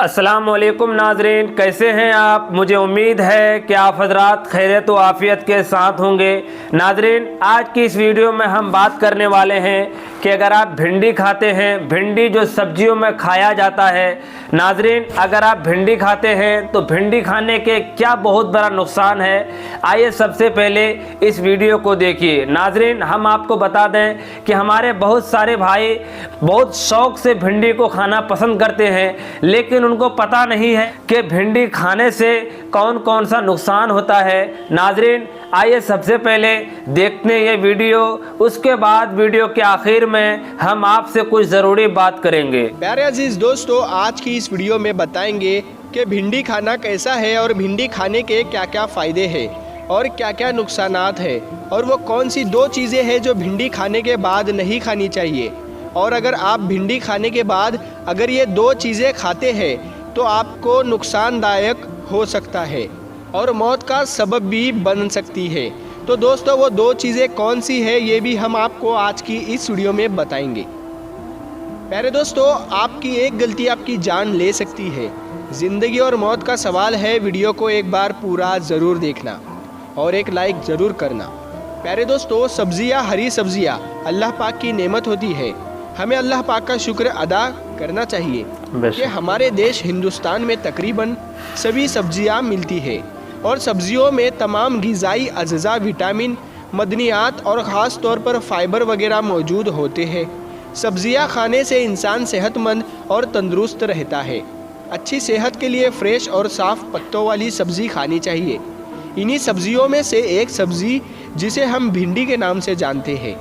अस्सलाम वालेकुम नाजरीन, कैसे हैं आप। मुझे उम्मीद है कि आप हजरात खैरियत व आफ़ियत के साथ होंगे। नाजरीन, आज की इस वीडियो में हम बात करने वाले हैं कि अगर आप भिंडी खाते हैं, भिंडी जो सब्जियों में खाया जाता है, नाजरीन अगर आप भिंडी खाते हैं तो भिंडी खाने के क्या बहुत बड़ा नुकसान है। आइए सबसे पहले इस वीडियो को देखिए। नाजरीन, हम आपको बता दें कि हमारे बहुत सारे भाई बहुत शौक़ से भिंडी को खाना पसंद करते हैं, लेकिन उनको पता नहीं है कि भिंडी खाने से कौन कौन सा नुकसान होता है। नाजरीन, आइए सबसे पहले देखते हैं ये वीडियो, उसके बाद वीडियो के आखिर में हम आपसे कुछ ज़रूरी बात करेंगे। प्यारे अजीज दोस्तों, आज की इस वीडियो में बताएंगे कि भिंडी खाना कैसा है और भिंडी खाने के क्या क्या फ़ायदे हैं और क्या क्या नुकसानात है, और वो कौन सी दो चीज़ें हैं जो भिंडी खाने के बाद नहीं खानी चाहिए। और अगर आप भिंडी खाने के बाद अगर ये दो चीज़ें खाते हैं तो आपको नुकसानदायक हो सकता है और मौत का सबब भी बन सकती है। तो दोस्तों, वो दो चीज़ें कौन सी है ये भी हम आपको आज की इस वीडियो में बताएंगे। प्यारे दोस्तों, आपकी एक गलती आपकी जान ले सकती है। ज़िंदगी और मौत का सवाल है। वीडियो को एक बार पूरा ज़रूर देखना और एक लाइक ज़रूर करना। प्यारे दोस्तों, सब्जियां, हरी सब्जियां अल्लाह पाक की नेमत होती है। हमें अल्लाह पाक का शुक्र अदा करना चाहिए कि हमारे देश हिंदुस्तान में तकरीबन सभी सब्जियां मिलती है और सब्जियों में तमाम ग़िज़ाई अज़्ज़ा, विटामिन, मदनियात और ख़ास तौर पर फ़ाइबर वगैरह मौजूद होते हैं। सब्जियां खाने से इंसान सेहतमंद और तंदुरुस्त रहता है। अच्छी सेहत के लिए फ़्रेश और साफ़ पत्तों वाली सब्ज़ी खानी चाहिए। इन्हीं सब्जियों में से एक सब्ज़ी जिसे हम भिंडी के नाम से जानते हैं,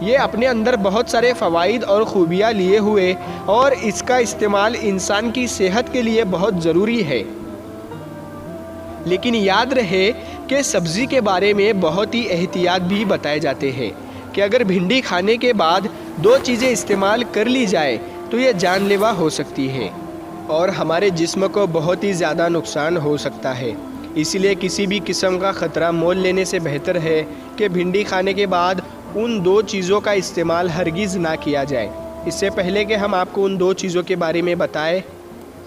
ये अपने अंदर बहुत सारे फ़वाइद और ख़ूबियाँ लिए हुए और इसका इस्तेमाल इंसान की सेहत के लिए बहुत ज़रूरी है। लेकिन याद रहे कि सब्ज़ी के बारे में बहुत ही एहतियात भी बताए जाते हैं कि अगर भिंडी खाने के बाद दो चीज़ें इस्तेमाल कर ली जाए तो ये जानलेवा हो सकती है और हमारे जिस्म को बहुत ही ज़्यादा नुकसान हो सकता है। इसीलिए किसी भी किस्म का ख़तरा मोल लेने से बेहतर है कि भिंडी खाने के बाद उन दो चीज़ों का इस्तेमाल हरगिज़ ना किया जाए। इससे पहले कि हम आपको उन दो चीज़ों के बारे में बताएं,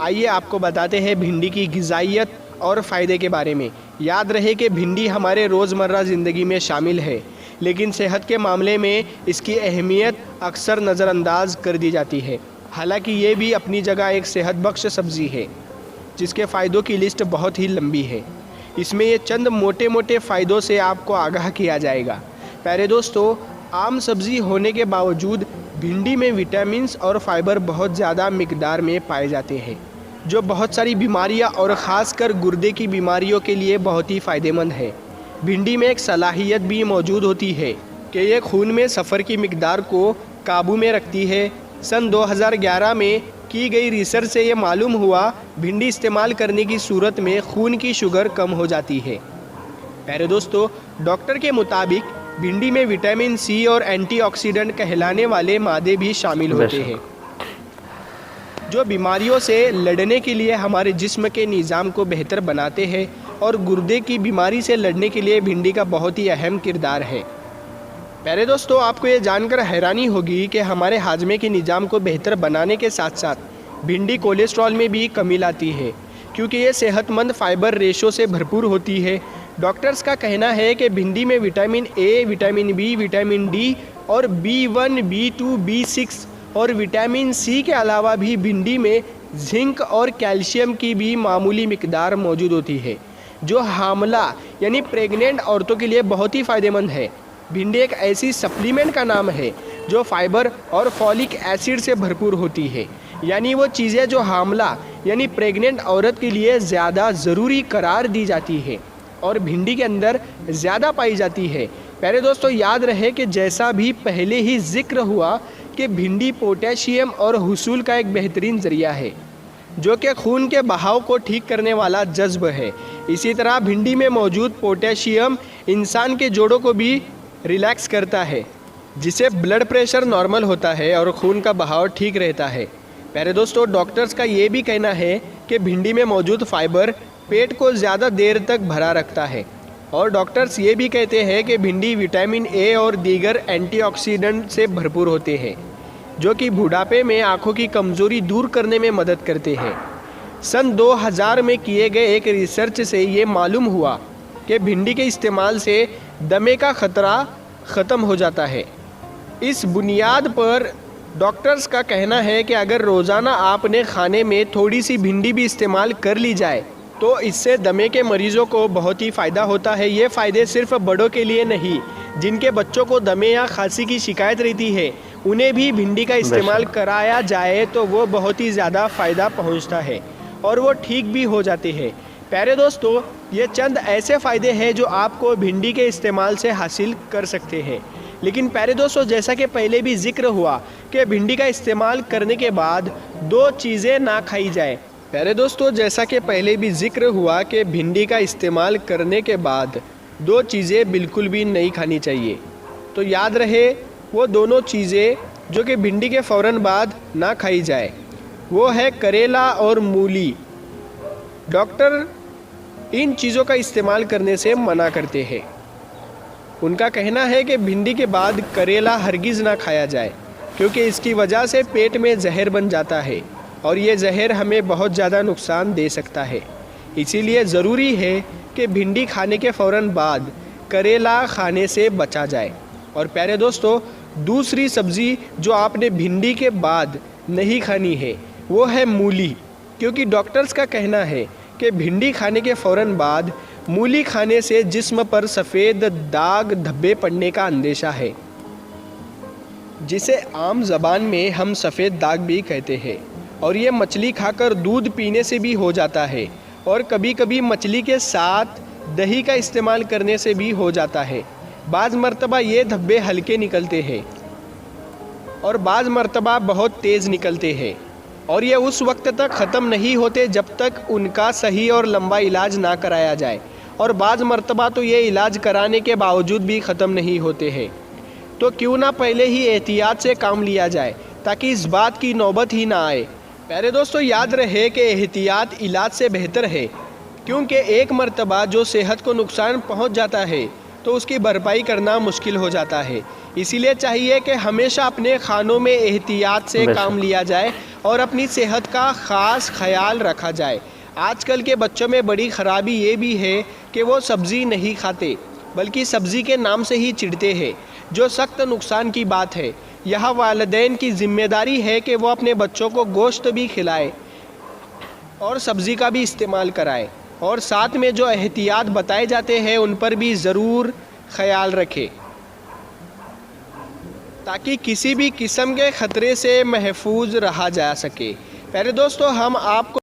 आइए आपको बताते हैं भिंडी की ग़िज़ाइयत और फ़ायदे के बारे में। याद रहे कि भिंडी हमारे रोज़मर्रा ज़िंदगी में शामिल है, लेकिन सेहत के मामले में इसकी अहमियत अक्सर नज़रअंदाज कर दी जाती है। हालांकि ये भी अपनी जगह एक सेहत बख्श सब्ज़ी है जिसके फ़ायदों की लिस्ट बहुत ही लंबी है। इसमें ये चंद मोटे मोटे फ़ायदों से आपको आगाह किया जाएगा। प्यारे दोस्तों, आम सब्ज़ी होने के बावजूद भिंडी में विटामिन्स और फाइबर बहुत ज़्यादा मिकदार में पाए जाते हैं, जो बहुत सारी बीमारियां और ख़ासकर गुर्दे की बीमारियों के लिए बहुत ही फ़ायदेमंद है। भिंडी में एक सलाहियत भी मौजूद होती है कि ये खून में सफ़र की मिकदार को काबू में रखती है। सन 2011 में की गई रिसर्च से ये मालूम हुआ भिंडी इस्तेमाल करने की सूरत में खून की शुगर कम हो जाती है। प्यारे दोस्तों, डॉक्टर के मुताबिक भिंडी में विटामिन सी और एंटीऑक्सीडेंट कहलाने वाले मादे भी शामिल होते हैं, जो बीमारियों से लड़ने के लिए हमारे जिस्म के निज़ाम को बेहतर बनाते हैं और गुर्दे की बीमारी से लड़ने के लिए भिंडी का बहुत ही अहम किरदार है। प्यारे दोस्तों, आपको ये जानकर हैरानी होगी कि हमारे हाजमे के निज़ाम को बेहतर बनाने के साथ साथ भिंडी कोलेस्ट्रॉल में भी कमी लाती है, क्योंकि ये सेहतमंद फ़ाइबर रेशो से भरपूर होती है। डॉक्टर्स का कहना है कि भिंडी में vitamin A, vitamin B, vitamin D और B1, B2, B6 और विटामिन सी के अलावा भी भिंडी में जिंक और कैल्शियम की भी मामूली मिकदार मौजूद होती है, जो हामला यानी प्रेग्नेंट औरतों के लिए बहुत ही फ़ायदेमंद है। भिंडी एक ऐसी सप्लीमेंट का नाम है जो फाइबर और फॉलिक एसिड से भरपूर होती है, यानी वो चीज़ें जो हामला यानी प्रेग्नेंट औरत के लिए ज़्यादा ज़रूरी करार दी जाती है और भिंडी के अंदर ज़्यादा पाई जाती है। प्यारे दोस्तों, याद रहे कि जैसा भी पहले ही जिक्र हुआ कि भिंडी पोटेशियम और हुसूल का एक बेहतरीन ज़रिया है, जो कि खून के बहाव को ठीक करने वाला जज्ब है। इसी तरह भिंडी में मौजूद पोटेशियम इंसान के जोड़ों को भी रिलैक्स करता है, जिससे ब्लड प्रेशर नॉर्मल होता है और खून का बहाव ठीक रहता है। प्यारे दोस्तों, डॉक्टर्स का ये भी कहना है कि भिंडी में मौजूद फाइबर पेट को ज़्यादा देर तक भरा रखता है और डॉक्टर्स ये भी कहते हैं कि भिंडी विटामिन ए और दीगर एंटीऑक्सीडेंट से भरपूर होते हैं। जो कि बुढ़ापे में आँखों की कमज़ोरी दूर करने में मदद करते हैं। सन 2000 में किए गए एक रिसर्च से ये मालूम हुआ कि भिंडी के इस्तेमाल से दमे का खतरा ख़त्म हो जाता है। इस बुनियाद पर डॉक्टर्स का कहना है कि अगर रोज़ाना आपने खाने में थोड़ी सी भिंडी भी इस्तेमाल कर ली जाए तो इससे दमे के मरीज़ों को बहुत ही फ़ायदा होता है। ये फ़ायदे सिर्फ बड़ों के लिए नहीं, जिनके बच्चों को दमे या खांसी की शिकायत रहती है उन्हें भी भिंडी का इस्तेमाल कराया जाए तो वो बहुत ही ज़्यादा फ़ायदा पहुंचता है और वो ठीक भी हो जाते हैं। प्यारे दोस्तों, ये चंद ऐसे फ़ायदे हैं जो आपको भिंडी के इस्तेमाल से हासिल कर सकते हैं। लेकिन प्यारे दोस्तों, जैसा कि पहले भी जिक्र हुआ कि भिंडी का इस्तेमाल करने के बाद 2 चीज़ें ना खाई जाए। प्यारे दोस्तों, जैसा कि पहले भी जिक्र हुआ कि भिंडी का इस्तेमाल करने के बाद 2 चीज़ें बिल्कुल भी नहीं खानी चाहिए। तो याद रहे, वो दोनों चीज़ें जो कि भिंडी के फ़ौरन बाद ना खाई जाए वो है करेला और मूली। डॉक्टर इन चीज़ों का इस्तेमाल करने से मना करते हैं। उनका कहना है कि भिंडी के बाद करेला हरगिज़ ना खाया जाए क्योंकि इसकी वजह से पेट में जहर बन जाता है और ये जहर हमें बहुत ज़्यादा नुकसान दे सकता है। इसीलिए ज़रूरी है कि भिंडी खाने के फ़ौरन बाद करेला खाने से बचा जाए। और प्यारे दोस्तों, दूसरी सब्ज़ी जो आपने भिंडी के बाद नहीं खानी है वो है मूली, क्योंकि डॉक्टर्स का कहना है कि भिंडी खाने के फ़ौरन बाद मूली खाने से जिस्म पर सफ़ेद दाग धब्बे पड़ने का अंदेशा है, जिसे आम ज़बान में हम सफ़ेद दाग भी कहते हैं। और ये मछली खाकर दूध पीने से भी हो जाता है और कभी कभी मछली के साथ दही का इस्तेमाल करने से भी हो जाता है। बाज़ मर्तबा ये धब्बे हल्के निकलते हैं और बाज़ मर्तबा बहुत तेज़ निकलते हैं और ये उस वक्त तक ख़त्म नहीं होते जब तक उनका सही और लंबा इलाज ना कराया जाए, और बाज़ मर्तबा तो ये इलाज कराने के बावजूद भी ख़त्म नहीं होते हैं। तो क्यों ना पहले ही एहतियात से काम लिया जाए ताकि इस बात की नौबत ही ना आए। प्यारे दोस्तों, याद रहे कि एहतियात इलाज से बेहतर है, क्योंकि एक मर्तबा जो सेहत को नुकसान पहुंच जाता है तो उसकी भरपाई करना मुश्किल हो जाता है। इसीलिए चाहिए कि हमेशा अपने खानों में एहतियात से काम लिया जाए और अपनी सेहत का ख़ास ख्याल रखा जाए। आजकल के बच्चों में बड़ी ख़राबी ये भी है कि वो सब्ज़ी नहीं खाते बल्कि सब्ज़ी के नाम से ही चिढ़ते हैं, जो सख्त नुकसान की बात है। यह वालिदैन की ज़िम्मेदारी है कि वो अपने बच्चों को गोश्त भी खिलाए और सब्ज़ी का भी इस्तेमाल कराए, और साथ में जो एहतियात बताए जाते हैं उन पर भी ज़रूर ख्याल रखें ताकि किसी भी किस्म के ख़तरे से महफूज रहा जा सके। प्यारे दोस्तों, हम आपको